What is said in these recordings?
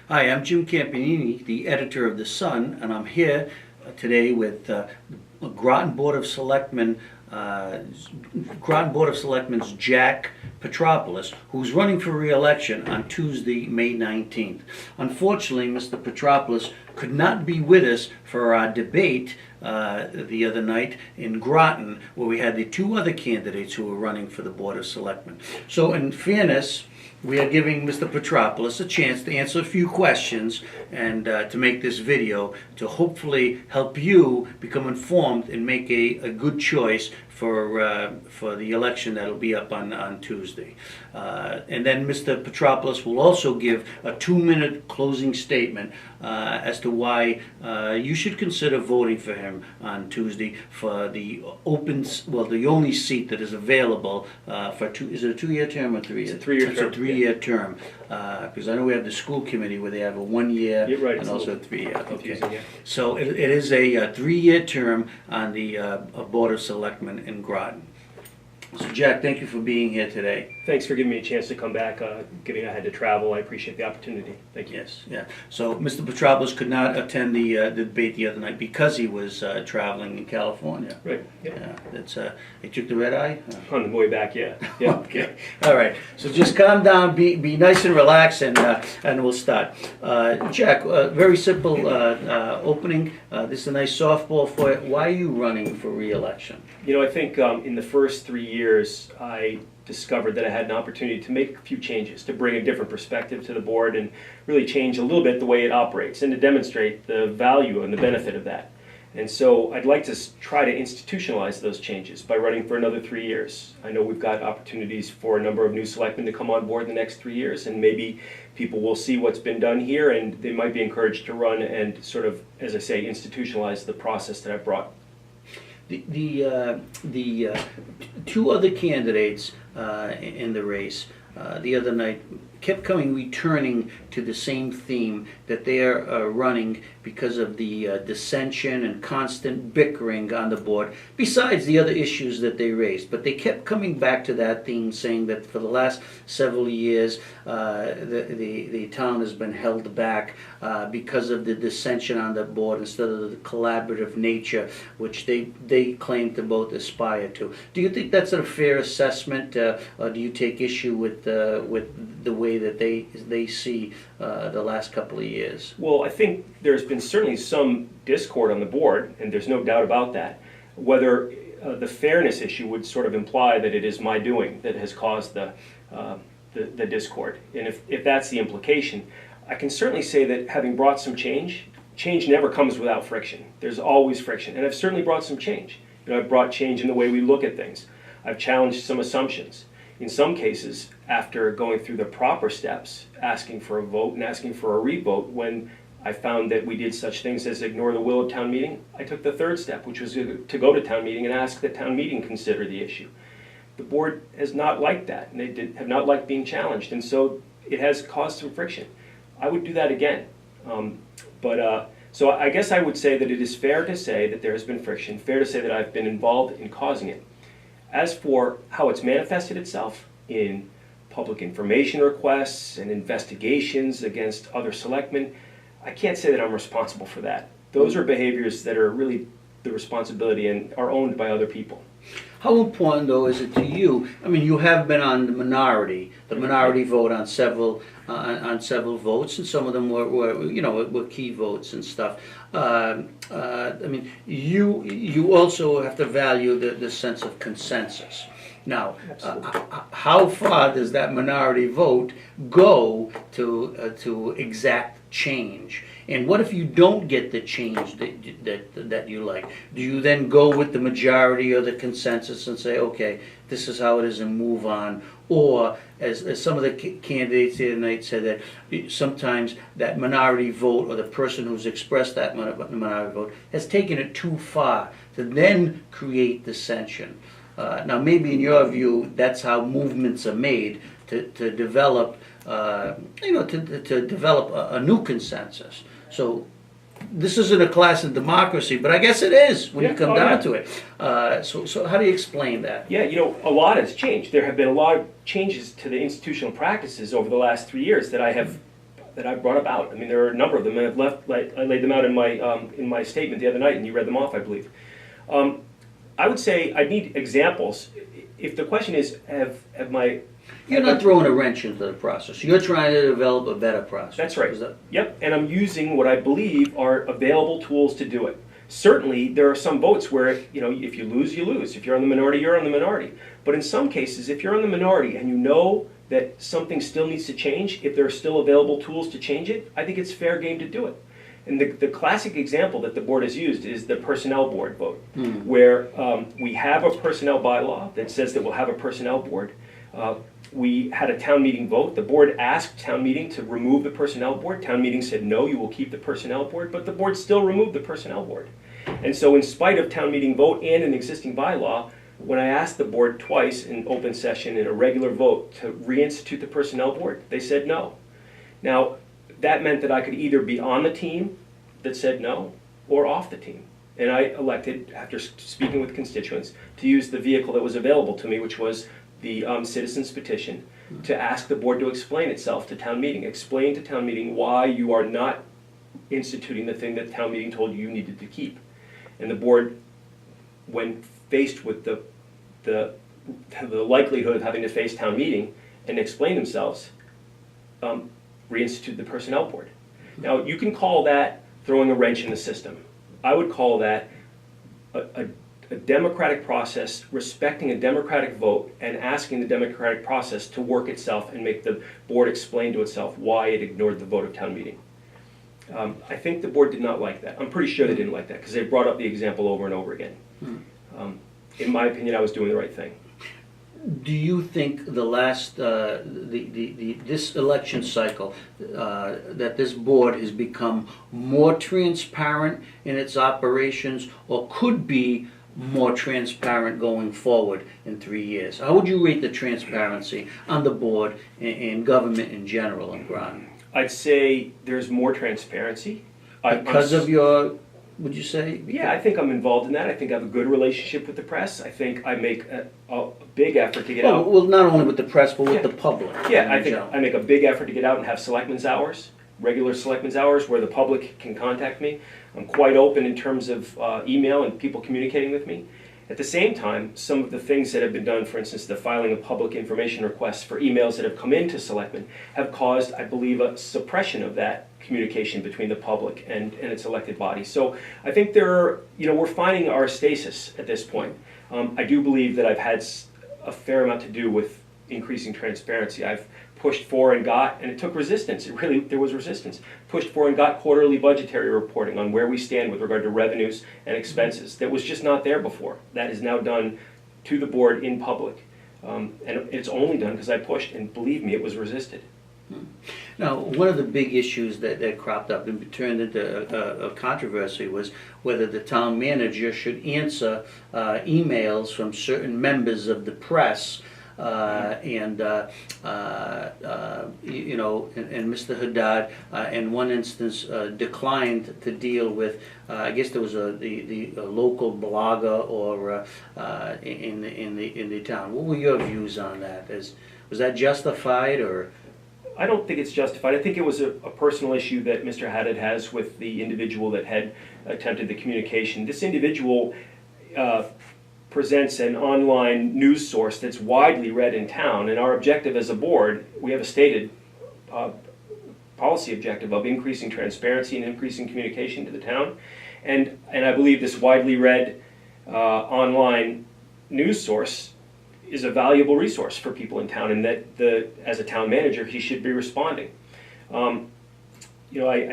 Hi, I'm Jim Campanini, the editor of The Sun, and I'm here today with Groton Board of Selectmen, Groton Board of Selectmen's Jack Petropoulos, who's running for re-election on Tuesday, May 19th. Unfortunately, Mr. Petropoulos could not be with us for our debate the other night in Groton, where we had the two other candidates who were running for the Board of Selectmen. So in fairness, we are giving Mr. Petropoulos a chance to answer a few questions and to make this video to hopefully help you become informed and make a good choice for the election that'll be up on Tuesday. And then Mr. Petropoulos will also give a 2-minute closing statement as to why you should consider voting for him on Tuesday for the the only seat that is available for is it a 2-year term or 3 years? It's a 3-year term. It's a 3-year term, because I know we have the school committee where they have a 1-year and also a 3-year. Okay. Yeah. So it is a 3-year term on the Board of Selectmen in Groton. So Jack, thank you for being here today. Thanks for giving me a chance to come back, given I had to travel. I appreciate the opportunity. Thank you. Yes, yeah. So Mr. Petropoulos could not attend the debate the other night because he was traveling in California. Right. Yep. Yeah, that's he took the red eye. On the way back, yeah. Yeah. Okay. All right. So just calm down, be nice and relax, and we'll start. Jack, very simple opening. This is a nice softball for you. Why are you running for re-election? You know, I think in the first 3 years, I discovered that I had an opportunity to make a few changes, to bring a different perspective to the board and really change a little bit the way it operates and to demonstrate the value and the benefit of that. And so I'd like to try to institutionalize those changes by running for another 3 years. I know we've got opportunities for a number of new selectmen to come on board in the next 3 years, and maybe people will see what's been done here and they might be encouraged to run and sort of, as I say, institutionalize the process that I've brought. The two other candidates in the race the other night kept returning to the same theme that they are running because of the dissension and constant bickering on the board, besides the other issues that they raised. But they kept coming back to that theme, saying that for the last several years the town has been held back because of the dissension on the board instead of the collaborative nature which they claim to both aspire to. Do you think that's a fair assessment, or do you take issue with the way that they see the last couple of years? Well, I think there's been certainly some discord on the board, and there's no doubt about that. Whether the fairness issue would sort of imply that it is my doing that has caused the discord, and if that's the implication, I can certainly say that having brought some change never comes without friction. There's always friction, and I've certainly brought some change. You know, I've brought change in the way we look at things. I've challenged some assumptions. In some cases, after going through the proper steps, asking for a vote and asking for a revote, when I found that we did such things as ignore the will of town meeting, I took the third step, which was to go to town meeting and ask that town meeting consider the issue. The board has not liked that, and they have not liked being challenged, and so it has caused some friction. I would do that again. So I guess I would say that it is fair to say that there has been friction, fair to say that I've been involved in causing it. As for how it's manifested itself in public information requests and investigations against other selectmen, I can't say that I'm responsible for that. Those are behaviors that are really the responsibility and are owned by other people. How important, though, is it to you? I mean, you have been on the minority vote on several votes, and some of them were key votes and stuff. I mean, you also have to value the sense of consensus. Now, how far does that minority vote go to exact change? And what if you don't get the change that you like? Do you then go with the majority or the consensus and say, okay, this is how it is, and move on? Or, as some of the candidates the other night said, that sometimes that minority vote, or the person who's expressed that minority vote, has taken it too far to then create dissension. Now, maybe in your view, that's how movements are made to develop, to develop a new consensus. So this isn't a class in democracy, but I guess it is when you come down to it. So how do you explain that? Yeah, you know, a lot has changed. There have been a lot of changes to the institutional practices over the last 3 years that I have that I've brought about. I mean, there are a number of them, and I laid them out in my statement the other night, and you read them off, I believe. I would say I need examples. If the question is, have my... You're not throwing a wrench into the process. You're trying to develop a better process. That's right. Is that- Yep, and I'm using what I believe are available tools to do it. Certainly, there are some votes where, you know, if you lose, you lose. If you're on the minority, you're on the minority. But in some cases, if you're on the minority and you know that something still needs to change, if there are still available tools to change it, I think it's fair game to do it. And the classic example that the board has used is the personnel board vote, where we have a personnel bylaw that says that we'll have a personnel board. We had a town meeting vote. The board asked town meeting to remove the personnel board. Town meeting said, no, you will keep the personnel board, but the board still removed the personnel board. And so in spite of town meeting vote and an existing bylaw, when I asked the board twice in open session in a regular vote to reinstitute the personnel board, they said no. Now, that meant that I could either be on the team that said no or off the team. And I elected, after speaking with constituents, to use the vehicle that was available to me, which was the citizens petition, to ask the board to explain itself to town meeting. Explain to town meeting why you are not instituting the thing that town meeting told you needed to keep. And the board, when faced with the likelihood of having to face town meeting and explain themselves, reinstitute the personnel board. Now, you can call that throwing a wrench in the system. I would call that a democratic process, respecting a democratic vote, and asking the democratic process to work itself and make the board explain to itself why it ignored the vote of town meeting. I think the board did not like that. I'm pretty sure they didn't like that because they brought up the example over and over again. In my opinion, I was doing the right thing. Do you think the last, this election cycle, that this board has become more transparent in its operations, or could be more transparent going forward in 3 years? How would you rate the transparency on the board and government in general in Groton? I'd say there's more transparency. Because of your, would you say? Yeah, I think I'm involved in that. I think I have a good relationship with the press. I think I make a big effort to get out. Well, not only with the press, but with the public. Yeah, I think I make a big effort to get out and have selectmen's hours, regular selectmen's hours, where the public can contact me. I'm quite open in terms of email and people communicating with me. At the same time, some of the things that have been done, for instance, the filing of public information requests for emails that have come into selectmen, have caused, I believe, a suppression of that communication between the public and its elected body. So I think we're finding our stasis at this point. I do believe that I've had a fair amount to do with increasing transparency. I've pushed for and got, and it took resistance. There was resistance. Pushed for and got quarterly budgetary reporting on where we stand with regard to revenues and expenses. That was just not there before. That is now done to the board in public. And it's only done because I pushed, and believe me, it was resisted. Now, one of the big issues that cropped up and turned into a controversy was whether the town manager should answer emails from certain members of the press. And Mr. Haddad, in one instance, declined to deal with. I guess there was the local blogger or in the town. What were your views on that? Was that justified, or? I don't think it's justified. I think it was a personal issue that Mr. Haddad has with the individual that had attempted the communication. This individual presents an online news source that's widely read in town, and our objective as a board, we have a stated policy objective of increasing transparency and increasing communication to the town, and I believe this widely read online news source is a valuable resource for people in town, and that as a town manager he should be responding. I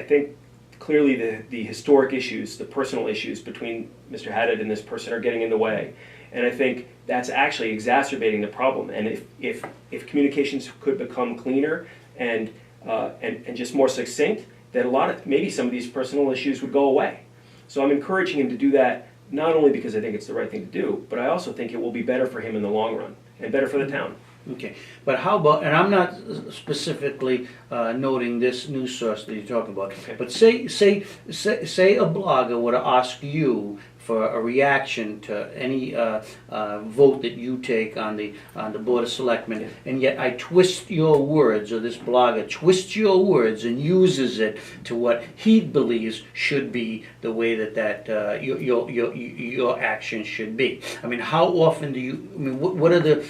think clearly the historic issues, the personal issues between Mr. Haddad and this person are getting in the way. And I think that's actually exacerbating the problem. And if communications could become cleaner and just more succinct, then maybe some of these personal issues would go away. So I'm encouraging him to do that, not only because I think it's the right thing to do, but I also think it will be better for him in the long run and better for the town. Okay. Okay, but how about, and I'm not specifically noting this news source that you're talking about, Okay. but say a blogger were to ask you for a reaction to any vote that you take on the Board of Selectmen, Yeah. and yet I twist your words, or this blogger twists your words and uses it to what he believes should be the way that your action should be. I mean, how often do you? I mean, what are the?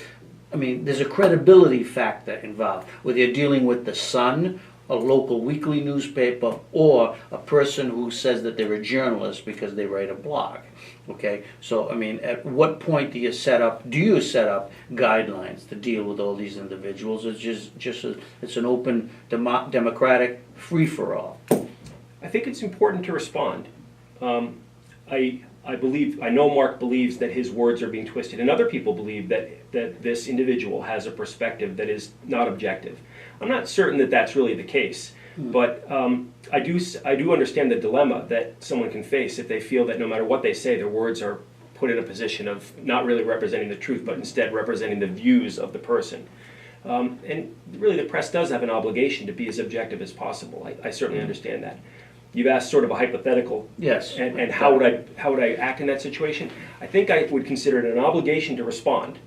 I mean, there's a credibility factor involved, whether you're dealing with the Sun, a local weekly newspaper, or a person who says that they're a journalist because they write a blog. Okay, so I mean, at what point do you set up guidelines to deal with all these individuals? It's it's an open, democratic free-for-all. I think it's important to respond. I know Mark believes that his words are being twisted, and other people believe that this individual has a perspective that is not objective. I'm not certain that that's really the case, but I do understand the dilemma that someone can face if they feel that no matter what they say, their words are put in a position of not really representing the truth, but instead representing the views of the person. And really, the press does have an obligation to be as objective as possible. I certainly understand that. You've asked sort of a hypothetical. Yes. And how would I act in that situation? I think I would consider it an obligation to respond,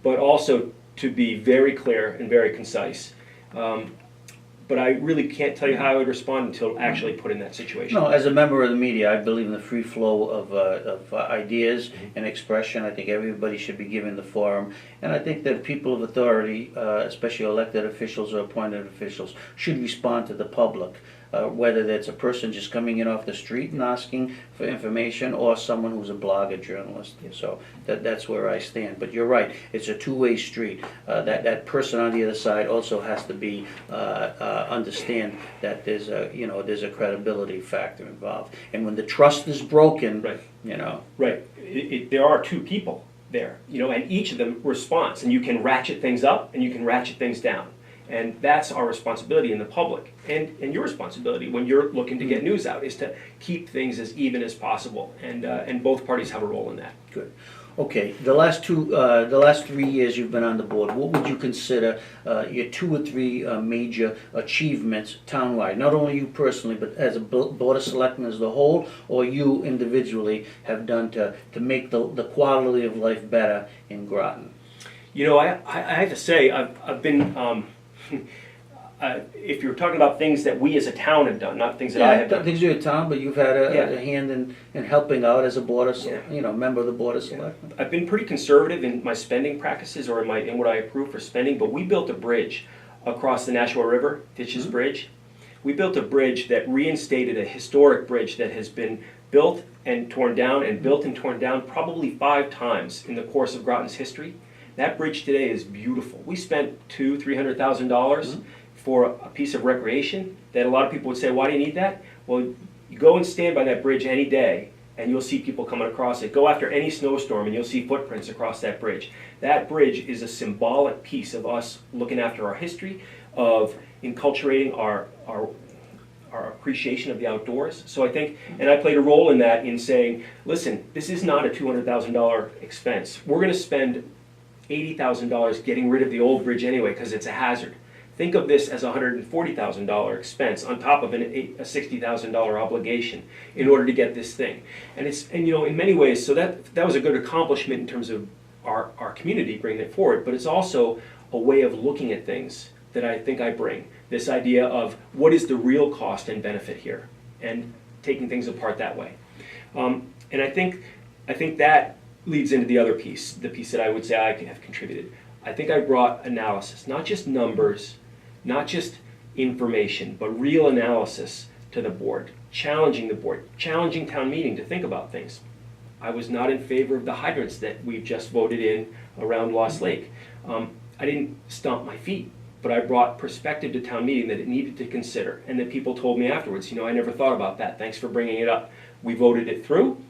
but also to be very clear and very concise. But I really can't tell you how I would respond until actually put in that situation. No, as a member of the media, I believe in the free flow of ideas and expression. I think everybody should be given the forum, and I think that people of authority, especially elected officials or appointed officials, should respond to the public. Whether that's a person just coming in off the street and asking for information, or someone who's a blogger journalist. So that's where I stand. But you're right; it's a two-way street. That person on the other side also has to be understand that there's a credibility factor involved. And when the trust is broken, Right. Right. There are two people there, and each of them responds, and you can ratchet things up and you can ratchet things down. And that's our responsibility in the public, and your responsibility when you're looking to get news out, is to keep things as even as possible, and both parties have a role in that. Good. Okay. The last 3 years you've been on the board, what would you consider your 2 or 3 major achievements townwide? Not only you personally, but as a Board of Selectmen as a whole, or you individually have done to make the quality of life better in Groton? I have to say, I've been. If you're talking about things that we as a town have done, not things that I have done. Things you're a town, but you've had a hand in helping out as a board of, member of the Board of Selectmen. I've been pretty conservative in my spending practices, or in what I approve for spending, but we built a bridge across the Nashua River, Ditches Bridge. We built a bridge that reinstated a historic bridge that has been built and torn down and built and torn down probably 5 times in the course of Groton's history. That bridge today is beautiful. We spent $200,000-300,000 for a piece of recreation that a lot of people would say, why do you need that? Well, you go and stand by that bridge any day and you'll see people coming across it. Go after any snowstorm and you'll see footprints across that bridge. That bridge is a symbolic piece of us looking after our history, of enculturating our appreciation of the outdoors. So I think, and I played a role in that, in saying, listen, this is not a $200,000 expense. We're going to spend $80,000 getting rid of the old bridge anyway because it's a hazard. Think of this as a $140,000 expense on top of a $60,000 obligation in order to get this thing. And in many ways, so that was a good accomplishment in terms of our community bringing it forward, but it's also a way of looking at things that I think I bring. This idea of what is the real cost and benefit here, and taking things apart that way. And I think that leads into the other piece, the piece that I would say I have contributed. I think I brought analysis, not just numbers, not just information, but real analysis to the board, challenging the board, challenging town meeting to think about things. I was not in favor of the hydrants that we've just voted in around Lost Lake. I didn't stomp my feet, but I brought perspective to town meeting that it needed to consider, and that people told me afterwards, I never thought about that, thanks for bringing it up. We voted it through.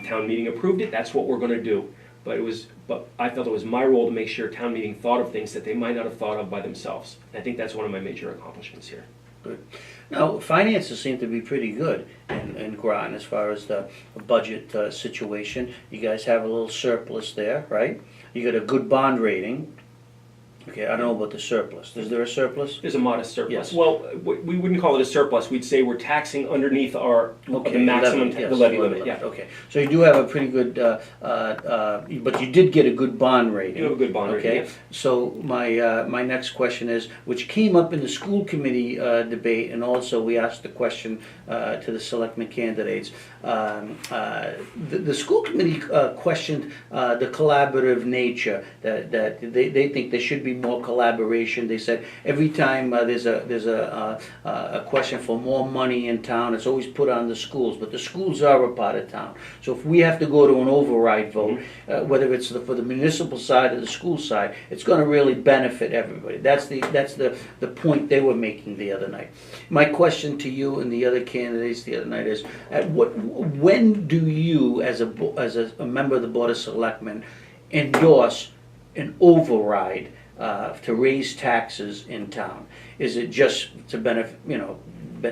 Town meeting approved it, that's what we're going to do. But I felt it was my role to make sure town meeting thought of things that they might not have thought of by themselves. And I think that's one of my major accomplishments here. Good. Now, finances seem to be pretty good in Groton as far as the budget situation. You guys have a little surplus there, right? You got a good bond rating. Okay, I don't know about the surplus. Is there a surplus? There's a modest surplus. Yes. Well, we wouldn't call it a surplus. We'd say we're taxing underneath the maximum, yes, the levy limit. Yeah. Okay, so you do have a pretty good, but you did get a good bond rating. You have a good bond rating, Okay, yes. so my next question is, which came up in the school committee debate, and also we asked the question to the selectmen candidates. The school committee questioned the collaborative nature, that they think there should be more collaboration. They said every time there's a question for more money in town, it's always put on the schools, but the schools are a part of town. So if we have to go to an override vote, whether it's for the municipal side or the school side, it's going to really benefit everybody. That's the point they were making the other night. My question to you and the other candidates the other night is, when do you, as a member of the Board of Selectmen, endorse an override to raise taxes in town? Is it just to benefit,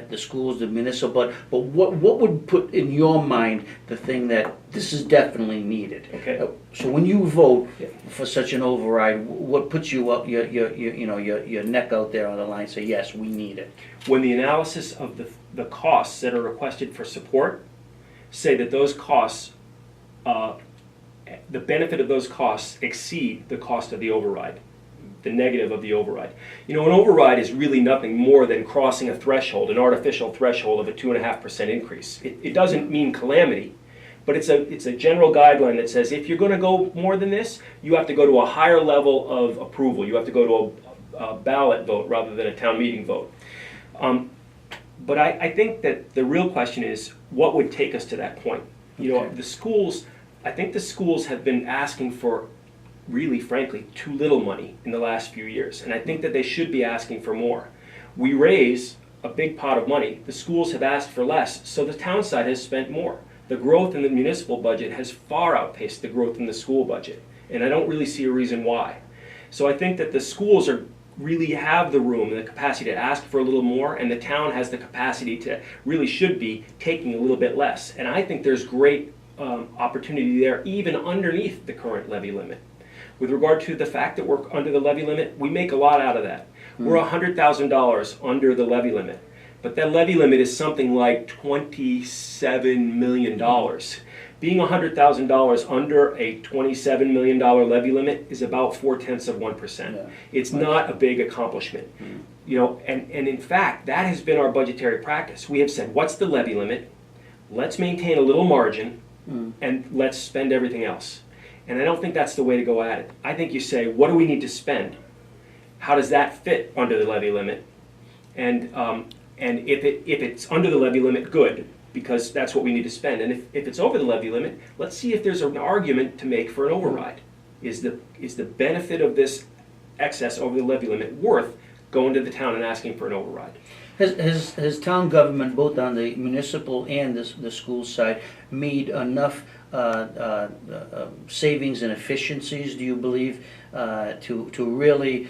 the schools, the municipal, but what would put in your mind the thing that this is definitely needed? Okay. So when you vote for such an override, what puts you up your neck out there on the line, say yes, we need it? When the analysis of the costs that are requested for support say that those costs, the benefit of those costs exceed the cost of the override, the negative of the override. An override is really nothing more than crossing a threshold, an artificial threshold of a 2.5% increase. It doesn't mean calamity, but it's a general guideline that says if you're going to go more than this, you have to go to a higher level of approval. You have to go to a ballot vote rather than a town meeting vote. But I think that the real question is, what would take us to that point? The schools, I think the schools have been asking for, really frankly, too little money in the last few years, and I think that they should be asking for more. We raise a big pot of money. The schools have asked for less, so the town side has spent more. The growth in the municipal budget has far outpaced the growth in the school budget, and I don't really see a reason why. So I think that the schools really have the room and the capacity to ask for a little more, and the town has the capacity to really should be taking a little bit less. And I think there's great opportunity there, even underneath the current levy limit. With regard to the fact that we're under the levy limit, we make a lot out of that. We're $100,000 under the levy limit, but that levy limit is something like $27 million. Being $100,000 under a $27 million levy limit is about 0.4%. Yeah. It's not a big accomplishment. And in fact, that has been our budgetary practice. We have said, what's the levy limit? Let's maintain a little margin, and let's spend everything else. And I don't think that's the way to go at it. I think you say, what do we need to spend? How does that fit under the levy limit? And if it's under the levy limit, good, because that's what we need to spend. And if it's over the levy limit, let's see if there's an argument to make for an override. Is the benefit of this excess over the levy limit worth going to the town and asking for an override? Has town government, both on the municipal and the school side, made enough savings and efficiencies, do you believe, to really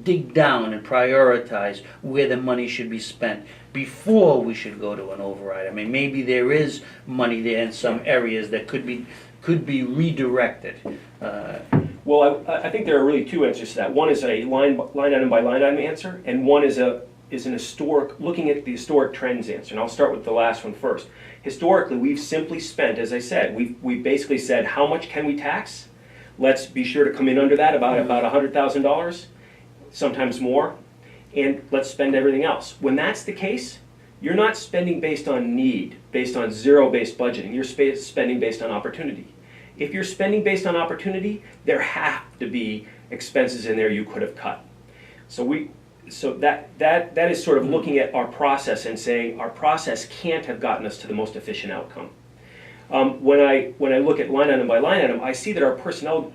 dig down and prioritize where the money should be spent before we should go to an override? I mean, maybe there is money there in some areas that could be redirected. Well, I think there are really two answers to that. One is a line item by line item answer, and one is an historic, looking at the historic trends answer. And I'll start with the last one first. Historically, we've simply spent, as I said, we've basically said, how much can we tax? Let's be sure to come in under that, about $100,000, sometimes more, and let's spend everything else. When that's the case, you're not spending based on need, based on zero-based budgeting. You're spending based on opportunity. If you're spending based on opportunity, there have to be expenses in there you could have cut. So that is sort of looking at our process and saying our process can't have gotten us to the most efficient outcome. When I look at line item by line item, I see that our personnel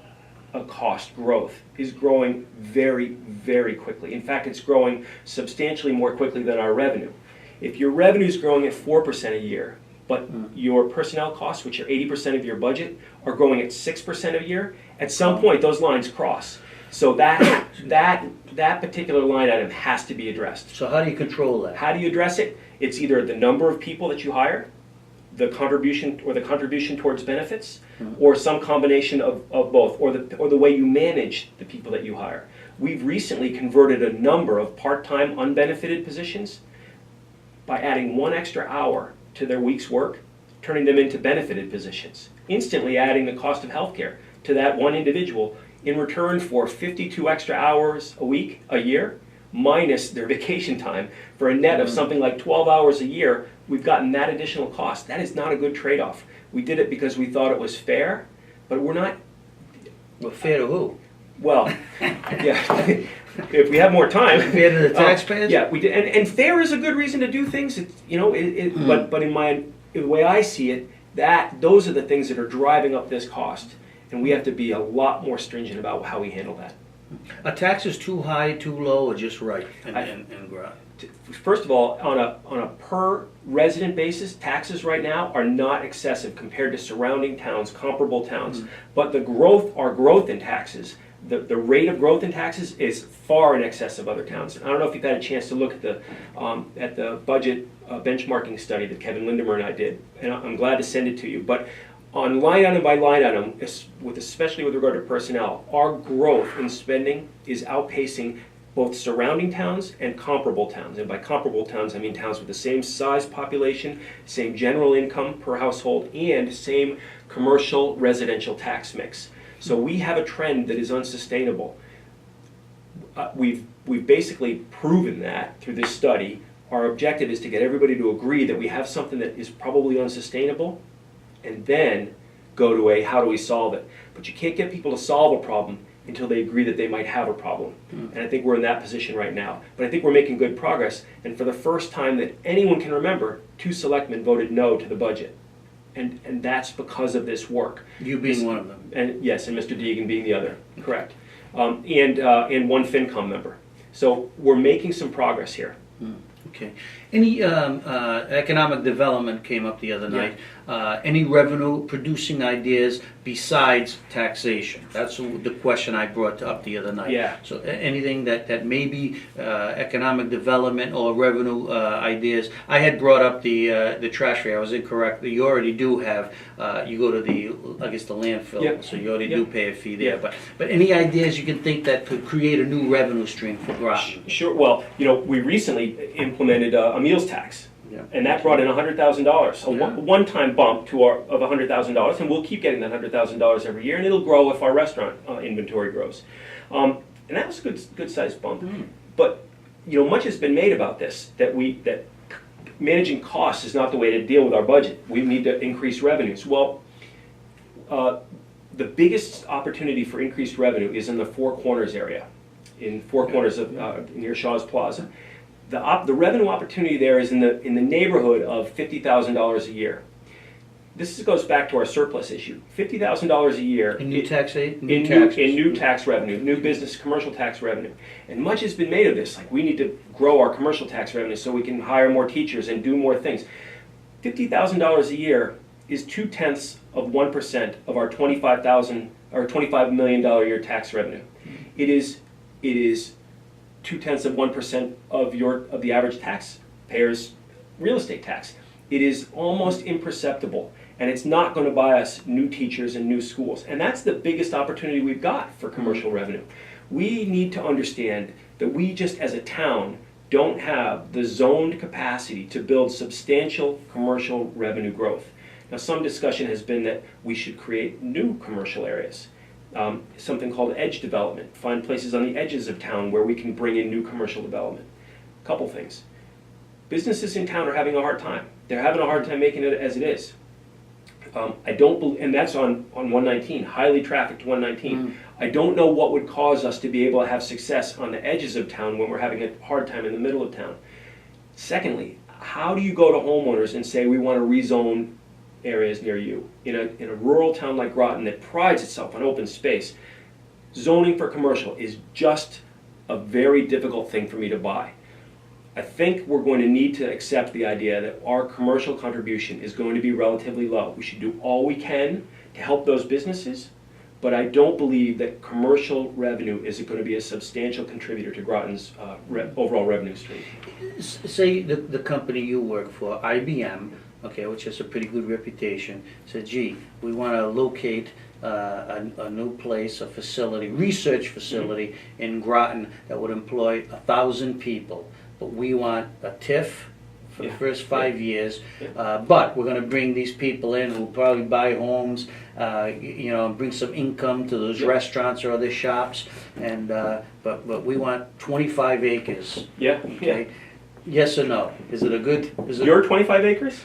cost growth is growing very, very quickly. In fact, it's growing substantially more quickly than our revenue. If your revenue is growing at 4% a year, but your personnel costs, which are 80% of your budget, are growing at 6% a year, at some point those lines cross. So that particular line item has to be addressed. So how do you control that? How do you address it? It's either the number of people that you hire, the contribution towards benefits, or some combination of both, or the way you manage the people that you hire. We've recently converted a number of part-time unbenefited positions by adding 1 extra hour to their week's work, turning them into benefited positions, instantly adding the cost of healthcare to that one individual in return for 52 extra hours a year, minus their vacation time, for a net of something like 12 hours a year. We've gotten that additional cost. That is not a good trade-off. We did it because we thought it was fair, but we're not. Well, fair to who? Well, yeah. If we have more time. Fair to the taxpayers? Yeah, we did, and fair is a good reason to do things. But in the way I see it, those are the things that are driving up this cost, and we have to be a lot more stringent about how we handle that. Are taxes too high, too low, or just right in Groton? First of all, on a per resident basis, taxes right now are not excessive compared to surrounding towns, comparable towns. But our growth in taxes, the rate of growth in taxes is far in excess of other towns. I don't know if you've had a chance to look at the budget benchmarking study that Kevin Lindemer and I did, and I'm glad to send it to you. But on line item by line item, especially with regard to personnel, our growth in spending is outpacing both surrounding towns and comparable towns. And by comparable towns, I mean towns with the same size population, same general income per household, and same commercial residential tax mix. So we have a trend that is unsustainable. We've basically proven that through this study. Our objective is to get everybody to agree that we have something that is probably unsustainable, and then go to how do we solve it. But you can't get people to solve a problem until they agree that they might have a problem. And I think we're in that position right now. But I think we're making good progress. And for the first time that anyone can remember, 2 selectmen voted no to the budget. And that's because of this work. You being one of them. And yes, and Mr. Deegan being the other, correct. And 1 FinCom member. So we're making some progress here. Okay. Any economic development came up the other night. Any revenue producing ideas besides taxation? That's the question I brought up the other night. Yeah. So anything that may be economic development or revenue ideas. I had brought up the trash rate. I was incorrect. You already do have, you go to the landfill, Yep. so you already do pay a fee there. Yep. But any ideas you can think that could create a new revenue stream for Groton? Sure. Well, we recently implemented a meals tax. Yeah. And that brought in $100,000, a one-time bump of $100,000, and we'll keep getting that $100,000 every year, and it'll grow if our restaurant inventory grows. And that was a good-sized bump. But much has been made about this, that managing costs is not the way to deal with our budget. We need to increase revenues. Well, the biggest opportunity for increased revenue is in the Four Corners area, in Four Corners of near Shaw's Plaza. The revenue opportunity there is in the neighborhood of $50,000 a year. This goes back to our surplus issue. $50,000 a year in new tax aid, in new tax revenue, new business commercial tax revenue, and much has been made of this. Like, we need to grow our commercial tax revenue so we can hire more teachers and do more things. $50,000 a year is 0.2% of our $25 million a year tax revenue. It is 0.2% of the average taxpayer's real estate tax. It is almost imperceptible, and it's not going to buy us new teachers and new schools. And that's the biggest opportunity we've got for commercial revenue. We need to understand that we just as a town don't have the zoned capacity to build substantial commercial revenue growth. Now, some discussion has been that we should create new commercial areas. Something called edge development, find places on the edges of town where we can bring in new commercial development. A couple things. Businesses in town are having a hard time. They're having a hard time making it as it is. And that's on 119, highly trafficked 119. I don't know what would cause us to be able to have success on the edges of town when we're having a hard time in the middle of town. Secondly, how do you go to homeowners and say we want to rezone areas near you? In a rural town like Groton that prides itself on open space, zoning for commercial is just a very difficult thing for me to buy. I think we're going to need to accept the idea that our commercial contribution is going to be relatively low. We should do all we can to help those businesses, but I don't believe that commercial revenue is going to be a substantial contributor to Groton's overall revenue stream. Say the company you work for, IBM, okay, which has a pretty good reputation, said, gee, we want to locate a new place, a facility, research facility in Groton that would employ 1,000 people. But we want a TIF for the first 5 years. But we're going to bring these people in who'll probably buy homes, and bring some income to those restaurants or other shops. And but we want 25 acres. Yeah. Okay. Yes or no? Is it a good? Is it Your 25 acres?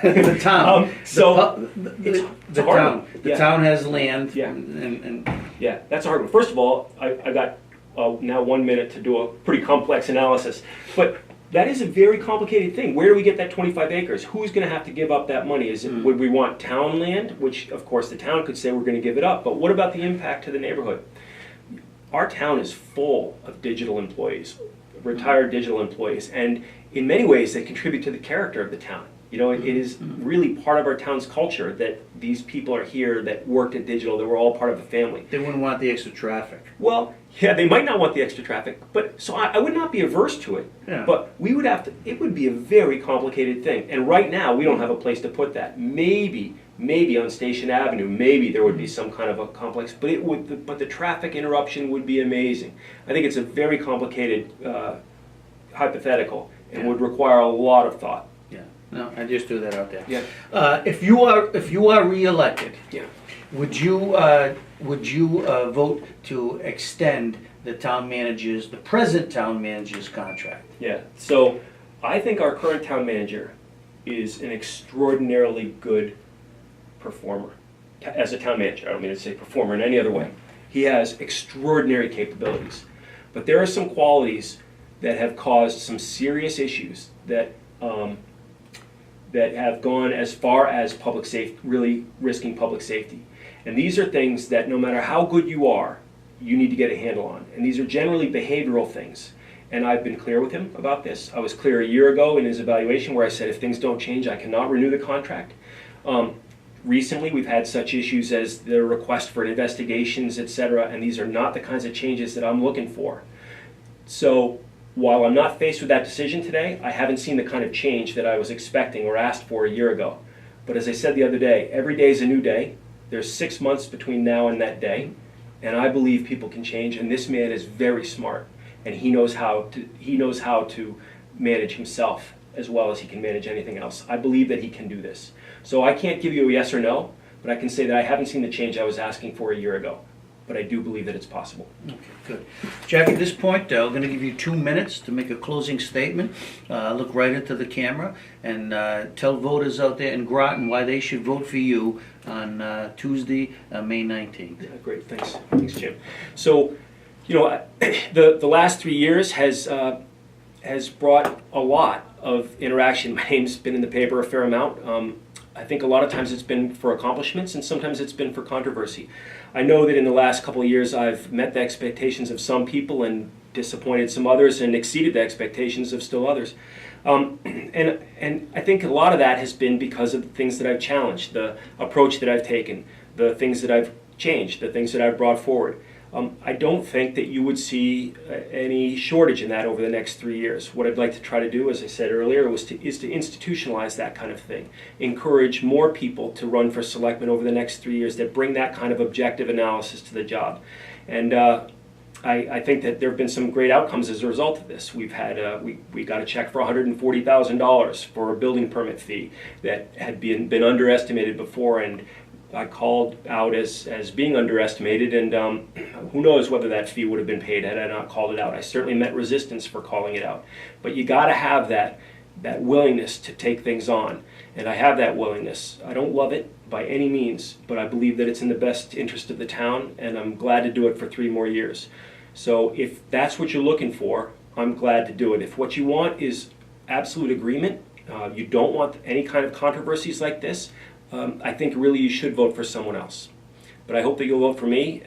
the town? So the town. The town has land. Yeah. And Yeah, that's a hard one. First of all, I got now 1 minute to do a pretty complex analysis, but that is a very complicated thing. Where do we get that 25 acres? Who's going to have to give up that money? Would we want town land, which of course the town could say we're going to give it up, but what about the impact to the neighborhood? Our town is full of digital employees, retired digital employees, and in many ways they contribute to the character of the town. It is really part of our town's culture that these people are here that worked at digital, that we're all part of a family. they wouldn't want the extra traffic. Well, yeah, they might not want the extra traffic, but so I would not be averse to it. Yeah. But we would have to. It would be a very complicated thing, and right now we don't have a place to put that. Maybe on Station Avenue, maybe there would be some kind of a complex, but it would. But the traffic interruption would be amazing. I think it's a very complicated hypothetical and would require a lot of thought. Yeah. No, I just threw that out there. Yeah. If you are reelected, Yeah. would you vote to extend the present town manager's contract? Yeah. So I think our current town manager is an extraordinarily good performer as a town manager. I don't mean to say performer in any other way. He has extraordinary capabilities, but there are some qualities that have caused some serious issues that have gone as far as public safety, really risking public safety. And these are things that no matter how good you are, you need to get a handle on. And these are generally behavioral things. And I've been clear with him about this. I was clear a year ago in his evaluation where I said if things don't change, I cannot renew the contract. Recently, we've had such issues as the request for investigations, etc., and these are not the kinds of changes that I'm looking for. So while I'm not faced with that decision today, I haven't seen the kind of change that I was expecting or asked for a year ago. But as I said the other day, every day is a new day. There's 6 months between now and that day, and I believe people can change, and this man is very smart, and he knows how to manage himself as well as he can manage anything else. I believe that he can do this. So I can't give you a yes or no, but I can say that I haven't seen the change I was asking for a year ago. But I do believe that it's possible. Okay, good. Jack, at this point, I'm going to give you 2 minutes to make a closing statement. Look right into the camera and tell voters out there in Groton why they should vote for you on Tuesday, May 19th. Yeah, great, thanks. Thanks, Jim. So, the last 3 years has brought a lot of interaction. My name's been in the paper a fair amount. I think a lot of times it's been for accomplishments and sometimes it's been for controversy. I know that in the last couple of years I've met the expectations of some people and disappointed some others and exceeded the expectations of still others. And I think a lot of that has been because of the things that I've challenged, the approach that I've taken, the things that I've changed, the things that I've brought forward. I don't think that you would see any shortage in that over the next 3 years. What I'd like to try to do, as I said earlier, is to institutionalize that kind of thing. Encourage more people to run for selectmen over the next 3 years that bring that kind of objective analysis to the job. And I think that there have been some great outcomes as a result of this. We've had we got a check for $140,000 for a building permit fee that had been underestimated before, and I called out as being underestimated, and who knows whether that fee would have been paid had I not called it out. I certainly met resistance for calling it out. But you got to have that willingness to take things on, and I have that willingness. I don't love it by any means, but I believe that it's in the best interest of the town, and I'm glad to do it for 3 more years. So if that's what you're looking for, I'm glad to do it. If what you want is absolute agreement, you don't want any kind of controversies like this, I think really you should vote for someone else. But I hope that you'll vote for me.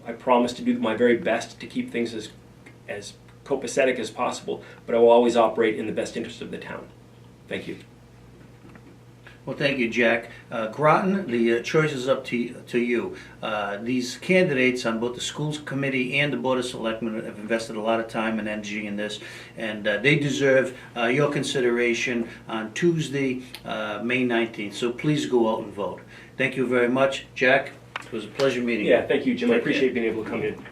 I promise to do my very best to keep things as copacetic as possible, but I will always operate in the best interest of the town. Thank you. Well, thank you, Jack. Groton, the choice is up to you. These candidates on both the schools committee and the Board of Selectmen have invested a lot of time and energy in this, and they deserve your consideration on Tuesday, May 19th. So please go out and vote. Thank you very much, Jack. It was a pleasure meeting you. Yeah, thank you, Jim. I Take care. appreciate being able to come in.